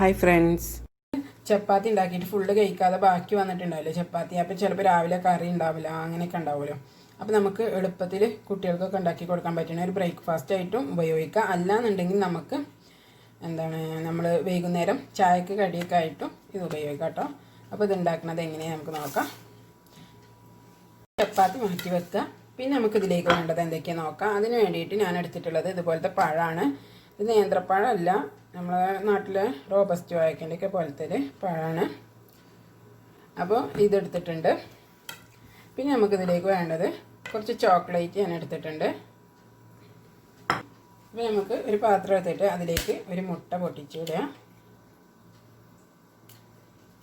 Hi friends, ചപ്പാത്തി ഉണ്ടാക്കിയിട്ട് full കഴിക്കാതെ ബാക്കി വന്നിട്ടുണ്ടാവില്ലേ ചപ്പാത്തി. അപ്പോൾ ചിലപ്പോൾ രാവിലെ കറി ഉണ്ടാവില്ല, അങ്ങനെയൊക്കെ ഉണ്ടാവുമല്ലോ. അപ്പോൾ നമുക്ക് എളുപ്പത്തിൽ കുട്ടികൾക്കൊക്കെ ഉണ്ടാക്കി കൊടുക്കാൻ പറ്റുന്ന ഒരു ബ്രേക്ക്ഫാസ്റ്റ് ആയിട്ടും ഉപയോഗിക്കാം. അല്ലാന്നുണ്ടെങ്കിൽ നമുക്ക് നമ്മൾ വൈകുന്നേരം ചായക്ക് കടിയൊക്കെ ആയിട്ടും ഇത് ഉപയോഗിക്കാം കേട്ടോ. അപ്പോൾ ഇത് ഉണ്ടാക്കുന്നത് എങ്ങനെയാണ് നമുക്ക് നോക്കാം. ചപ്പാത്തി മാറ്റി വെക്കുക. പിന്നെ നമുക്കിതിലേക്ക് വേണ്ടത് എന്തൊക്കെയാണ് നോക്കാം. അതിന് വേണ്ടിയിട്ട് ഞാൻ എടുത്തിട്ടുള്ളത് ഇതുപോലത്തെ പഴമാണ്. ഇത് നേന്ത്രപ്പഴമല്ല, നമ്മളെ നാട്ടിലെ റോബസ്റ്റ് വാഴക്കേണ്ടൊക്കെ പോലത്തെ പഴമാണ്. അപ്പോൾ ഇതെടുത്തിട്ടുണ്ട്. പിന്നെ നമുക്കിതിലേക്ക് വേണ്ടത് കുറച്ച് ചോക്ലേറ്റ് ഞാൻ എടുത്തിട്ടുണ്ട്. അപ്പോൾ നമുക്ക് ഒരു പാത്രം എടുത്തിട്ട് അതിലേക്ക് ഒരു മുട്ട പൊട്ടിച്ചിടുക.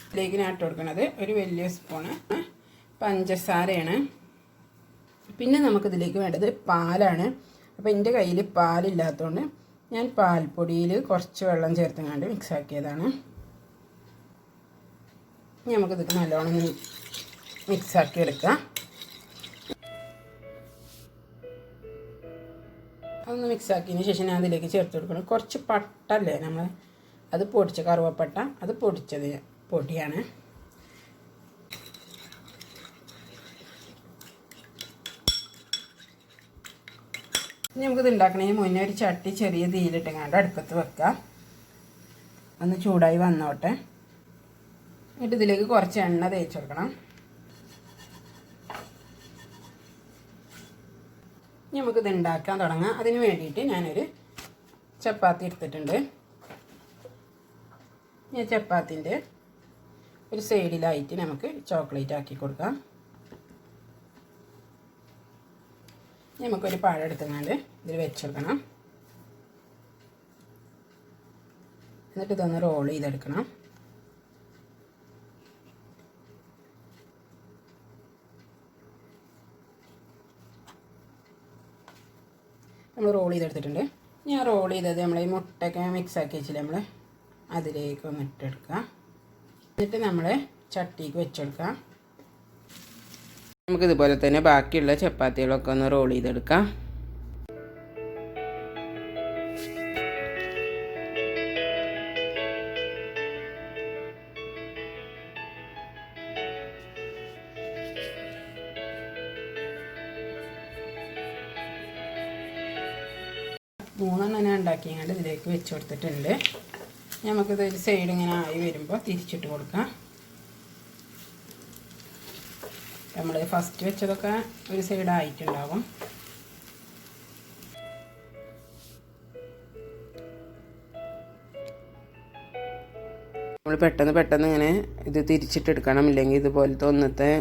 ഇതിലേക്ക് ഞാൻ ഇട്ട് കൊടുക്കുന്നത് ഒരു വലിയ സ്പൂണ് പഞ്ചസാരയാണ്. പിന്നെ നമുക്കിതിലേക്ക് വേണ്ടത് പാലാണ്. അപ്പോൾ എൻ്റെ കയ്യിൽ പാലില്ലാത്തതുകൊണ്ട് ഞാൻ പാൽപ്പൊടിയിൽ കുറച്ച് വെള്ളം ചേർത്തുകൊണ്ട് മിക്സാക്കിയതാണ്. നമുക്കിത് നല്ലോണം മിക്സാക്കി എടുക്കാം. അതൊന്ന് മിക്സാക്കിയതിന് ശേഷം ഞാൻ അതിലേക്ക് ചേർത്ത് കൊടുക്കണം കുറച്ച് പട്ടല്ലേ, നമ്മൾ അത് പൊടിച്ച കറുവപ്പട്ട, അത് പൊടിച്ചത് പൊടിയാണ്. നമുക്കിത് ഉണ്ടാക്കണമെങ്കിൽ മുന്നേ ഒരു ചട്ടി ചെറിയ തീയിലിട്ടുകൊണ്ട് അടുപ്പത്ത് വെക്കാം. ഒന്ന് ചൂടായി വന്നോട്ടെ. എന്നിട്ട് ഇതിലേക്ക് കുറച്ച് എണ്ണ തേച്ച് കൊടുക്കണം. നമുക്കിത് ഉണ്ടാക്കാൻ തുടങ്ങാം. അതിന് വേണ്ടിയിട്ട് ഞാനൊരു ചപ്പാത്തി എടുത്തിട്ടുണ്ട്. ഈ ചപ്പാത്തിൻ്റെ ഒരു സൈഡിലായിട്ട് നമുക്ക് ചോക്ലേറ്റ് ആക്കി കൊടുക്കാം. നമുക്കൊരു പഴം എടുത്തുകൊണ്ട് ഇതിൽ വെച്ചെടുക്കണം. എന്നിട്ട് ഇതൊന്ന് റോൾ ചെയ്തെടുക്കണം. നമ്മൾ റോൾ ചെയ്തെടുത്തിട്ടുണ്ട്. ഞാൻ റോൾ ചെയ്തത് നമ്മൾ ഈ മുട്ടയൊക്കെ മിക്സാക്കി വെച്ചില്ല, നമ്മൾ അതിലേക്ക് ഒന്ന് ഇട്ടെടുക്കുക. എന്നിട്ട് നമ്മൾ ചട്ടിക്ക് വെച്ചെടുക്കാം. നമുക്കിതുപോലെ തന്നെ ബാക്കിയുള്ള ചപ്പാത്തികളൊക്കെ ഒന്ന് റോൾ ചെയ്തെടുക്കാം. മൂന്നെണ്ണം ഞാൻ ഉണ്ടാക്കിയാണ്ട് ഇതിലേക്ക് വെച്ച് കൊടുത്തിട്ടുണ്ട്. നമുക്കിത് ഒരു സൈഡ് ഇങ്ങനെ ആയി വരുമ്പോൾ തിരിച്ചിട്ട് കൊടുക്കാം. നമ്മൾ ഫസ്റ്റ് വെച്ചതൊക്കെ ഒരു സൈഡ് ആയിട്ടുണ്ടാവും. നമ്മൾ പെട്ടെന്ന് ഇങ്ങനെ ഇത് തിരിച്ചിട്ടെടുക്കണം. ഇല്ലെങ്കിൽ ഇതുപോലത്തെ ഒന്നത്തെ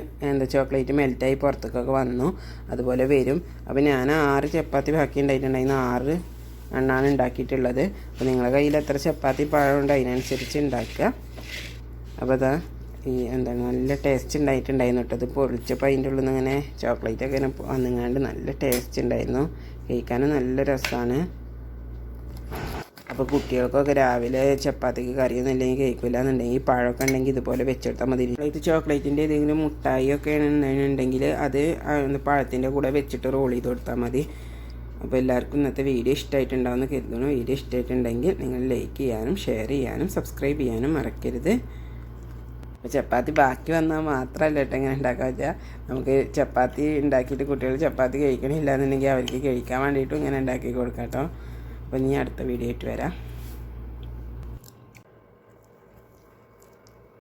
ചോക്ലേറ്റ് മെൽറ്റായി പുറത്തേക്കൊക്കെ വന്നു അതുപോലെ വരും. അപ്പോൾ ഞാൻ 6 ചപ്പാത്തി ബാക്കി ഉണ്ടായിട്ടുണ്ടായിരുന്നു. 6 എണ്ണമാണ് ഉണ്ടാക്കിയിട്ടുള്ളത്. അപ്പോൾ നിങ്ങളുടെ കയ്യിൽ എത്ര ചപ്പാത്തി പഴമുണ്ട് അതിനനുസരിച്ച് ഉണ്ടാക്കുക. അപ്പോൾ അതാ ഈ നല്ല ടേസ്റ്റ് ഉണ്ടായിട്ടുണ്ടായിരുന്നു കേട്ടോ. അത് പൊളിച്ചപ്പോൾ അതിൻ്റെ ഉള്ളിൽ നിന്ന് ഇങ്ങനെ ചോക്ലേറ്റൊക്കെ ഇങ്ങനെ വന്നുങ്ങാണ്ട് നല്ല ടേസ്റ്റ് ഉണ്ടായിരുന്നു. കഴിക്കാനും നല്ല രസമാണ്. അപ്പോൾ കുട്ടികൾക്കൊക്കെ രാവിലെ ചപ്പാത്തിക്ക് കറിയൊന്നും ഇല്ലെങ്കിൽ കഴിക്കില്ല എന്നുണ്ടെങ്കിൽ പഴമൊക്കെ ഉണ്ടെങ്കിൽ ഇതുപോലെ വെച്ചെടുത്താൽ മതി. ഇത് ചോക്ലേറ്റിൻ്റെ ഏതെങ്കിലും മുട്ടായിയൊക്കെ ഉണ്ടെങ്കിൽ അത് പഴത്തിൻ്റെ കൂടെ വെച്ചിട്ട് റോൾ ചെയ്ത് കൊടുത്താൽ മതി. അപ്പോൾ എല്ലാവർക്കും ഇന്നത്തെ വീഡിയോ ഇഷ്ടമായിട്ടുണ്ടാവുമെന്ന് കരുതുന്നു. വീഡിയോ ഇഷ്ടമായിട്ടുണ്ടെങ്കിൽ നിങ്ങൾ ലൈക്ക് ചെയ്യാനും ഷെയർ ചെയ്യാനും സബ്സ്ക്രൈബ് ചെയ്യാനും മറക്കരുത്. അപ്പോൾ ചപ്പാത്തി ബാക്കി വന്നാൽ മാത്രമല്ല കേട്ടോ ഇങ്ങനെ ഉണ്ടാക്കാൻ വെച്ചാൽ, നമുക്ക് ചപ്പാത്തി ഉണ്ടാക്കിയിട്ട് കുട്ടികൾ ചപ്പാത്തി കഴിക്കണില്ല എന്നുണ്ടെങ്കിൽ അവർക്ക് കഴിക്കാൻ വേണ്ടിയിട്ടും ഇങ്ങനെ ഉണ്ടാക്കി കൊടുക്കാം കേട്ടോ. അപ്പോൾ ഇനി അടുത്ത വീഡിയോ ആയിട്ട് വരാം.